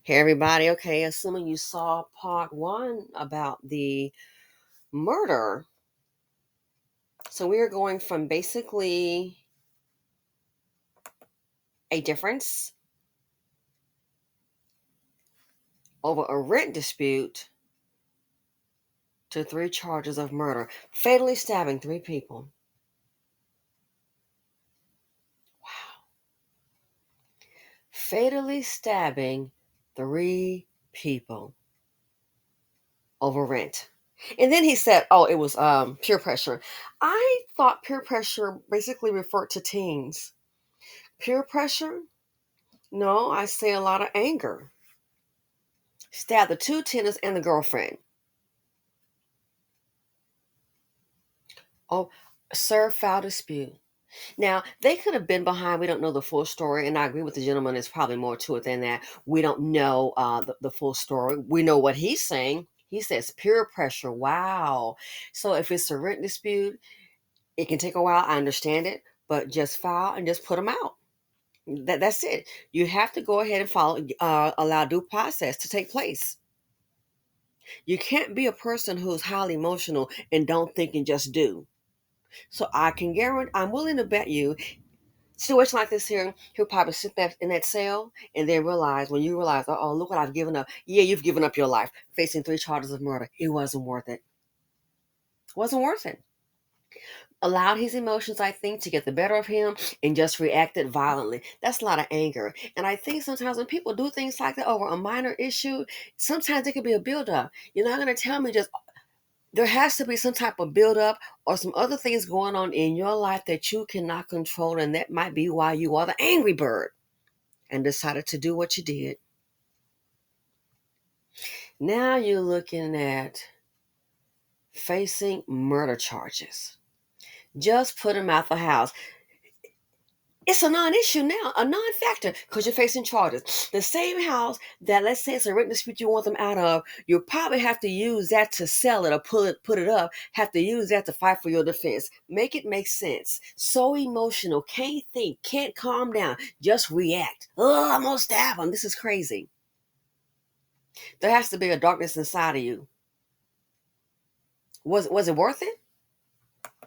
Hey everybody, okay, assuming you saw part one about the murder. So we are going from basically a difference over a rent dispute to three charges of murder, fatally stabbing three people. Wow. Fatally stabbing three people over rent. And then he said, oh, it was peer pressure. I thought peer pressure basically referred to teens. Peer pressure? No, I say a lot of anger. Stabbed the two tenants and the girlfriend. Oh, sir, foul dispute. Now, they could have been behind. We don't know the full story. And I agree with the gentleman. There's probably more to it than that. We don't know the full story. We know what he's saying. He says peer pressure. Wow. So if it's a rent dispute, it can take a while. I understand it. But just file and just put them out. That's it. You have to go ahead and allow due process to take place. You can't be a person who's highly emotional and don't think and just do. So I can guarantee, I'm willing to bet you, situation like this here, he'll probably sit there in that cell and then realize, when you realize, oh, look what I've given up. Yeah, you've given up your life, facing three charges of murder. It wasn't worth it. Wasn't worth it. Allowed his emotions, I think, to get the better of him and just reacted violently. That's a lot of anger. And I think sometimes when people do things like that over a minor issue, sometimes it could be a buildup. You're not going to tell me just, there has to be some type of buildup or some other things going on in your life that you cannot control, and that might be why you are the angry bird and decided to do what you did. Now you're looking at facing murder charges. Just put him out the house. It's a non-issue now, a non-factor, because you're facing charges. The same house that, let's say it's a rent dispute you want them out of, you'll probably have to use that to sell it or put it up, have to use that to fight for your defense. Make it make sense. So emotional, can't think, can't calm down, just react. Oh, I'm gonna stab him. This is crazy. There has to be a darkness inside of you. Was it worth it?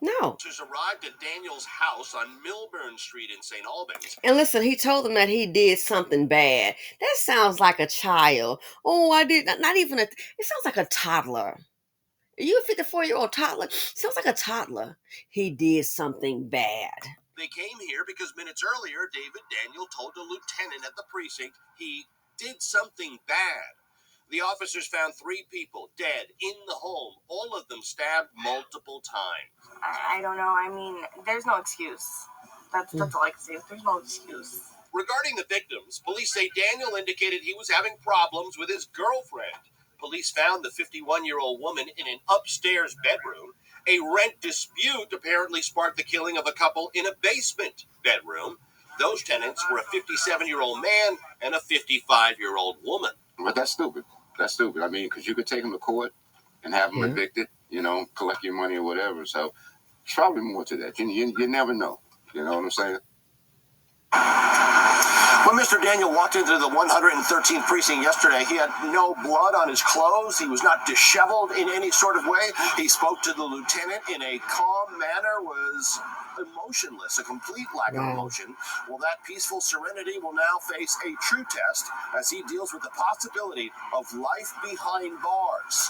No. Arrived at Daniel's house on Milburn Street in St. Albans. And listen, he told them that he did something bad. That sounds like a child. Oh, I did not even it sounds like a toddler. Are you a 54-year-old toddler? Sounds like a toddler. He did something bad. They came here because minutes earlier, David Daniel told a lieutenant at the precinct he did something bad. The officers found three people dead in the home, all of them stabbed multiple times. I don't know. I mean, there's no excuse. That's all I can say. There's no excuse. Regarding the victims, police say Daniel indicated he was having problems with his girlfriend. Police found the 51-year-old woman in an upstairs bedroom. A rent dispute apparently sparked the killing of a couple in a basement bedroom. Those tenants were a 57-year-old man and a 55-year-old woman. But that's stupid. That's stupid. I mean, because you could take them to court and have them evicted, collect your money or whatever. So it's probably more to that. You never know. You know what I'm saying? When Mr. Daniel walked into the 113th precinct yesterday, he had no blood on his clothes. He was not disheveled in any sort of way. He spoke to the lieutenant in a calm manner, was emotionless, a complete lack of emotion. Well, that peaceful serenity will now face a true test as he deals with the possibility of life behind bars.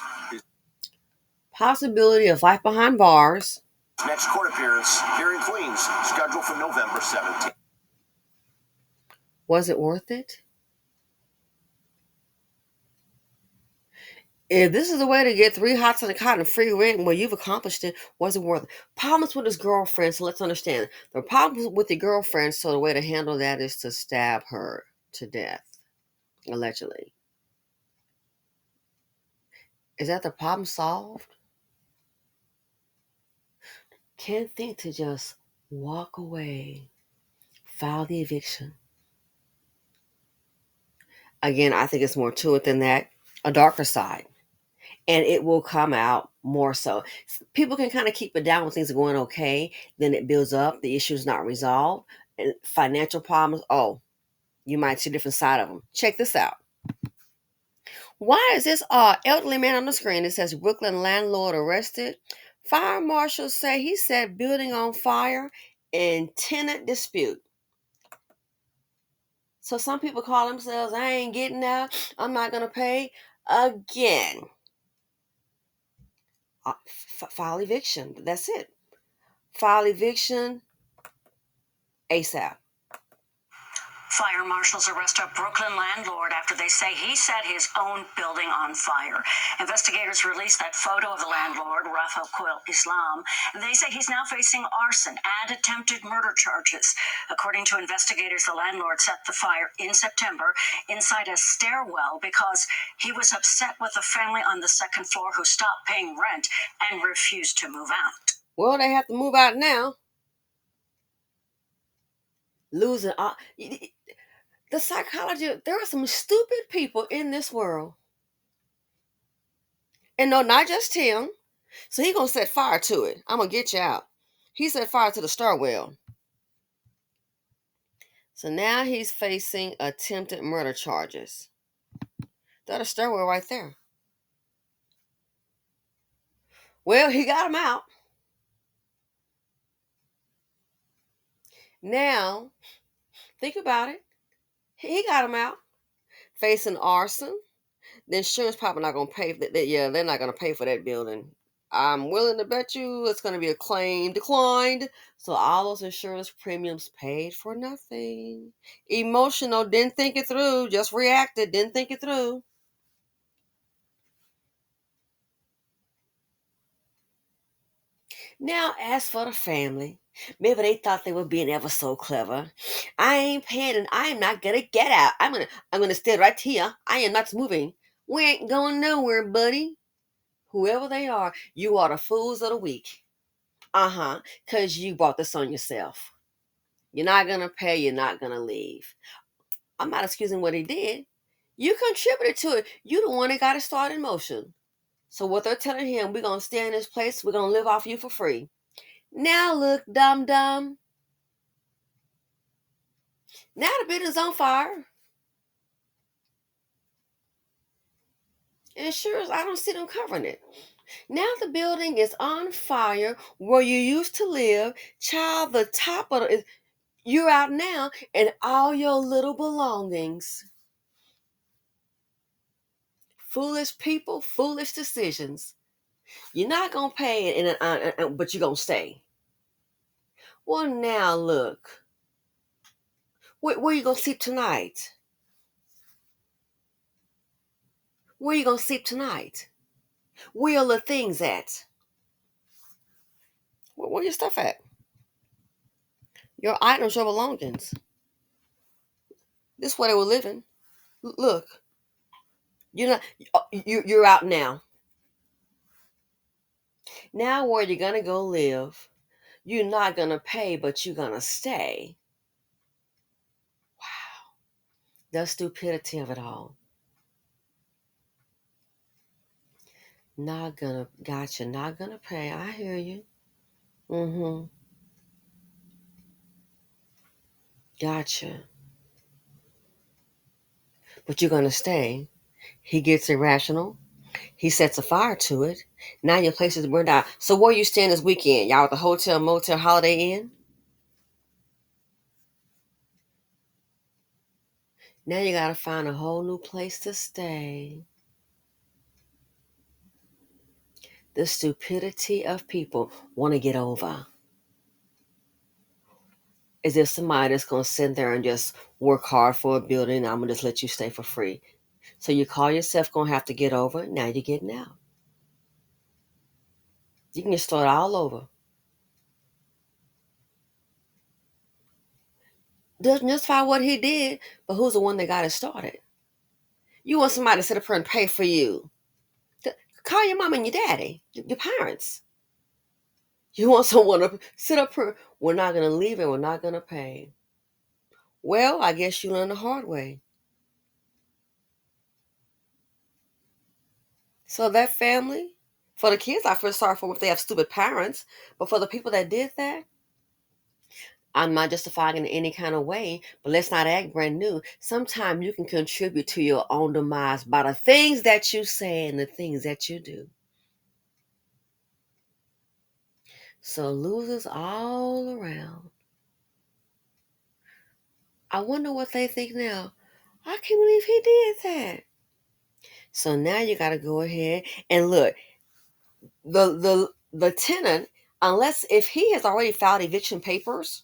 Possibility of life behind bars. Next court appearance here in Queens, scheduled for November 17th. Was it worth it? If this is the way to get three hots in a cot and free rent, well, you've accomplished it, was it worth it? Problems with his girlfriend, so let's understand. The problems with your girlfriend, so the way to handle that is to stab her to death, allegedly. Is that the problem solved? Can't think to just walk away, file the eviction. Again, I think it's more to it than that, a darker side. And it will come out more so. People can kind of keep it down when things are going okay. Then it builds up. The issue is not resolved. And financial problems, you might see a different side of them. Check this out. Why is this elderly man on the screen? It says Brooklyn landlord arrested. Fire marshals say he set building on fire in tenant dispute. So some people call themselves, I ain't getting out. I'm not going to pay again. File eviction. That's it. File eviction ASAP. Fire marshals arrest a Brooklyn landlord after they say he set his own building on fire. Investigators released that photo of the landlord, Rafa Islam, and they say he's now facing arson and attempted murder charges. According to investigators, the landlord set the fire in September inside a stairwell because he was upset with a family on the second floor who stopped paying rent and refused to move out. Well, they have to move out now. Losing all. The psychology, there are some stupid people in this world. And no, not just him. So he gonna set fire to it. I'm gonna get you out. He set fire to the stairwell. So now he's facing attempted murder charges. That's a stairwell right there. Well, he got him out. Now, think about it. He got him out. Facing arson. The insurance probably not gonna pay for that. Yeah, they're not gonna pay for that building. I'm willing to bet you it's gonna be a claim declined. So all those insurance premiums paid for nothing. Emotional, didn't think it through, just reacted, didn't think it through. Now, as for the family, maybe they thought they were being ever so clever. I ain't paying and I am not gonna get out. I'm gonna stay right here. I am not moving. We ain't going nowhere, buddy. Whoever they are, you are the fools of the week. Because you brought this on yourself. You're not going to pay, you're not going to leave. I'm not excusing what he did. You contributed to it. You the one that got it started in motion. So what they're telling him, we're going to stay in this place, we're going to live off you for free. Now look, dum-dum. Now the building's on fire. And sure as I don't see them covering it. Now the building is on fire where you used to live. Child, the top of it, you're out now and all your little belongings. Foolish people, foolish decisions. You're not going to pay it, but you're going to stay. Well, now look. Where you going to sleep tonight? Where you going to sleep tonight? Where are the things at? Where your stuff at? Your items, your belongings. This is where they were living. Look. You're out now. Now where you're going to go live, you're not going to pay, but you're going to stay. Wow. The stupidity of it all. Not gonna, gotcha, not gonna pay. I hear you. Mm-hmm. Gotcha. But you're gonna stay. He gets irrational. He sets a fire to it. Now your place is burned out. So where you staying this weekend? Y'all at the hotel, motel, Holiday Inn? Now you gotta find a whole new place to stay. The stupidity of people want to get over. Is there somebody that's gonna sit there and just work hard for a building? I'm gonna just let you stay for free. So you call yourself gonna have to get over. Now you're getting out. You can just start all over. Doesn't justify what he did, but who's the one that got it started? You want somebody to sit up here and pay for you. Call your mom and your daddy, your parents. You want someone to sit up here. We're not going to leave and we're not going to pay. Well, I guess you learn the hard way. So that family, for the kids, I feel sorry for them if they have stupid parents. But for the people that did that, I'm not justifying in any kind of way, but let's not act brand new. Sometimes you can contribute to your own demise by the things that you say and the things that you do. So losers all around. I wonder what they think now. I can't believe he did that. So now you got to go ahead and look. The tenant, unless if he has already filed eviction papers,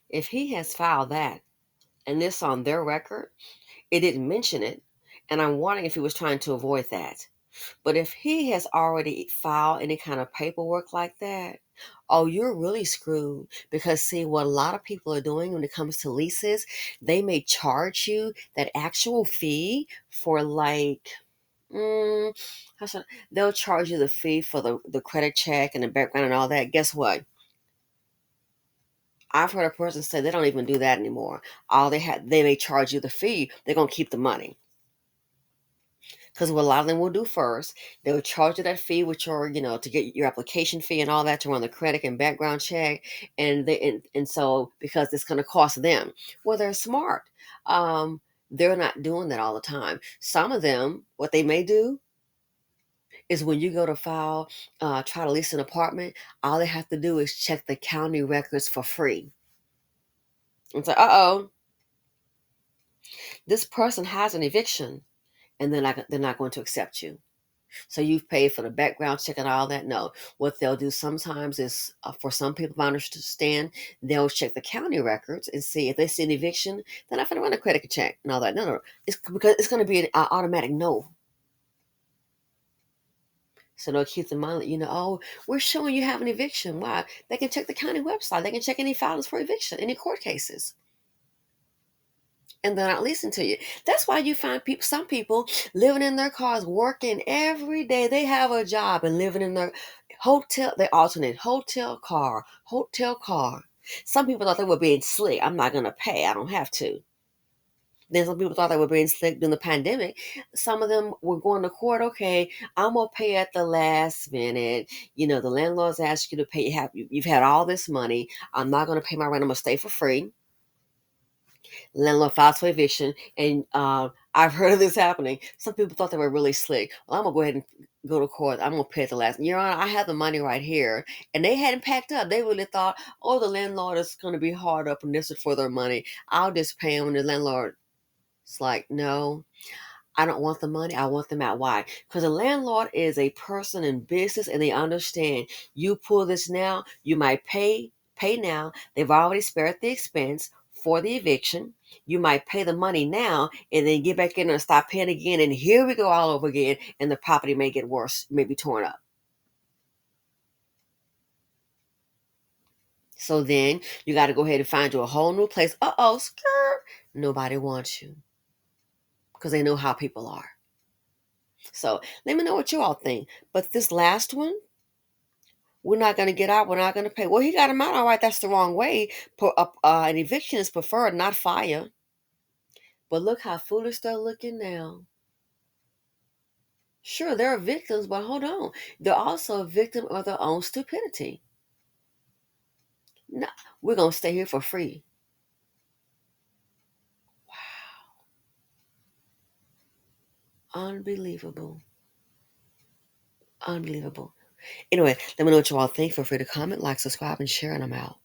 if he has filed that and this on their record, it didn't mention it, and I'm wondering if he was trying to avoid that. But if he has already filed any kind of paperwork like that, oh, you're really screwed. Because see, what a lot of people are doing when it comes to leases, they may charge you that actual fee for like, mm, they'll charge you the fee for the credit check and the background and all that. Guess what? I've heard a person say they don't even do that anymore. They may charge you the fee. They're gonna keep the money. Because what a lot of them will do first, they will charge you that fee, which are, to get your application fee and all that to run the credit and background check. And so because it's going to cost them, well, they're smart. They're not doing that all the time. Some of them, what they may do is when you go to file, try to lease an apartment, all they have to do is check the county records for free. It's like, this person has an eviction, and they're not going to accept you. So you've paid for the background check and all that. No, what they'll do sometimes is, for some people, I understand, they'll check the county records and see if they see an eviction. They're not going to run a credit check and all that. No, it's because it's going to be an automatic no. So they'll keep the mind, oh, we're showing you have an eviction. Why? They can check the county website. They can check any filings for eviction, any court cases. And they're not listening to you. That's why you find some people living in their cars, working every day. They have a job and living in their hotel. They alternate hotel car, hotel car. Some people thought they were being slick. I'm not going to pay. I don't have to. Then some people thought they were being slick during the pandemic. Some of them were going to court. Okay, I'm going to pay at the last minute. The landlords ask you to pay. You've had all this money. I'm not going to pay my rent. I'm going to stay for free. Landlord files for eviction, and I've heard of this happening. Some people thought they were really slick. Well, I'm gonna go ahead and go to court. I'm gonna pay at the last. Your Honor, I have the money right here, and they hadn't packed up. They really thought, oh, the landlord is gonna be hard up and this is for their money. I'll just pay them. And the landlord, it's like, no, I don't want the money. I want them out. Why? Because a landlord is a person in business, and they understand you pull this now, you might pay now. They've already spared the expense for the eviction. You might pay the money now and then get back in there and stop paying again. And here we go all over again. And the property may get worse, may be torn up. So then you got to go ahead and find you a whole new place. Skirt. Nobody wants you because they know how people are. So let me know what you all think. But this last one, we're not going to get out. We're not going to pay. Well, he got him out. All right, that's the wrong way. An eviction is preferred, not fire. But look how foolish they're looking now. Sure, they're victims, but hold on. They're also a victim of their own stupidity. No, we're going to stay here for free. Wow. Unbelievable. Unbelievable. Anyway, let me know what you all think. Feel free to comment, like, subscribe, and share, and I'm out.